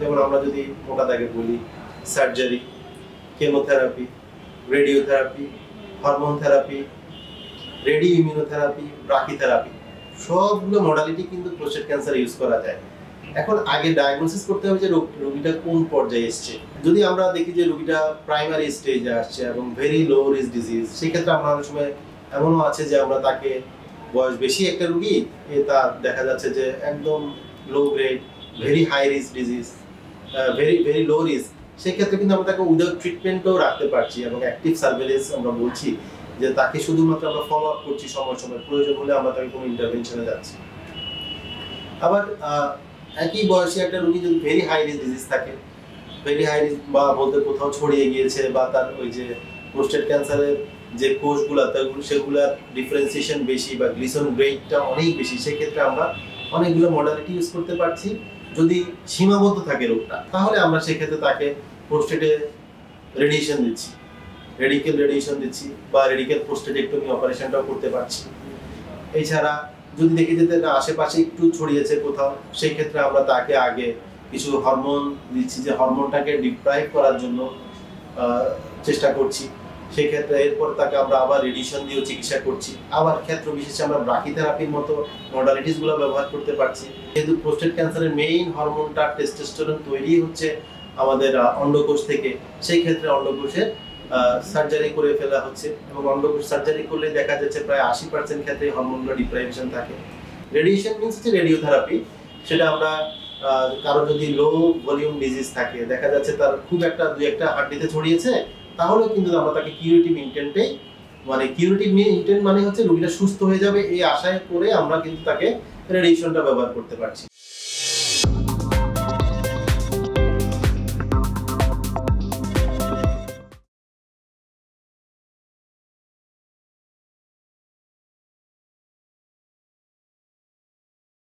যেমন আমরা যদি মোটা দাগে বলি surgery, chemotherapy, radiotherapy, hormone therapy, radio immunotherapy, brachytherapy, সবগুলো মডালিটি কিন্তু প্রোস্টেট ক্যান্সার ইউজ করা যায়। এখন আগে ডায়াগনোসিস করতে হবে যে রোগীটা কোন পর্যায়ে এসছে। যদি আমরা দেখি যে রোগীটা প্রাইমারি স্টেজে আসছে এবং ভেরি লো রিস্ক ডিজিজ, সেক্ষেত্রে আমরা অনেক সময় এমনও আছে যে আমরা তাকে বয়স বেশি একটা রোগী, তার দেখা যাচ্ছে যে একদম low grade, very high risk disease, very low risk, সেক্ষেত্রে কিন্তু আমরা তাকে উইদাউট ট্রিটমেন্টও রাখতে পারছি এবং অ্যাক্টিভ সার্ভেলেন্স আমরা বলছি যে তাকে শুধুমাত্র আমরা ফলো আপ করছি, সময় সময় প্রয়োজন হলে আমরা তাকে কোনো ইন্টারভেনশনে যাচ্ছি। আবার একই বয়সী একটা রোগী যদি ভেরি হাই রিস্ক ডিজিজ থাকে, ভেরি হাই রিস্ক বা বলতে কোথাও ছড়িয়ে গিয়েছে বা তার ওই যে প্রোস্টেট ক্যান্সারের যে কোষগুলো সেগুলোর ডিফারেন্সিয়েশন বেশি বা গ্লিসন গ্রেডটা অনেক বেশি, সেক্ষেত্রে আমরা অনেকগুলো মডালিটি ইউজ করতে পারছি। যদি সীমাবদ্ধ থাকে রোগটা, তাহলে আমরা সেক্ষেত্রে তাকে প্রোস্টেটে রেডিয়েশন দিচ্ছি, রেডিক্যাল রেডিয়েশন দিচ্ছি বা রেডিক্যাল প্রোস্টেটেক্টমি অপারেশনটাও করতে পারছি। এছাড়া যদি দেখি যে আশেপাশে একটু ছড়িয়েছে কোথাও, সেই ক্ষেত্রে আমরা তাকে আগে কিছু হরমোন দিচ্ছি, যে হরমোনটাকে ডিপ্রাইভ করার জন্য চেষ্টা করছি। সেই ক্ষেত্রে এরপর তাকে আমরা আবার রেডিয়েশন দিয়েও চিকিৎসা করছি। আবার ক্ষেত্র বিশেষে আমরা ব্রাকিথেরাপির মতো মডালিটিসগুলো ব্যবহার করতে পারছি। যেহেতু প্রোস্টেট ক্যান্সারের মেইন হরমোনটা টেস্টোস্টেরন তৈরি হচ্ছে আমাদের অন্ডকোষ থেকে, সেই ক্ষেত্রে অন্ডকোষের সার্জারি করে ফেলা হচ্ছে এবং অন্ডকোষ সার্জারি করলে দেখা যাচ্ছে প্রায় 80% ক্ষেত্রে হরমোনগুলো ডিপ্রাইভেশন থাকে। রেডিয়েশন মিনস হচ্ছে রেডিওথেরাপি। সেটা আমরা কারো যদি লো ভলিউম ডিজিজ থাকে, দেখা যাচ্ছে তার খুব একটা দুই একটা হাড্ডিতে ছড়িয়েছে, তাহলে কিন্তু আমরা তাকে কিউরেটিভ ইন্টেন্টেই, মানে কিউরেটিভ ইন্টেন্ট মানে হচ্ছে রোগীটা সুস্থ হয়ে যাবে এই আশায় করে আমরা কিন্তু তাকে রেডিয়েশনটা ব্যবহার করতে পারছি।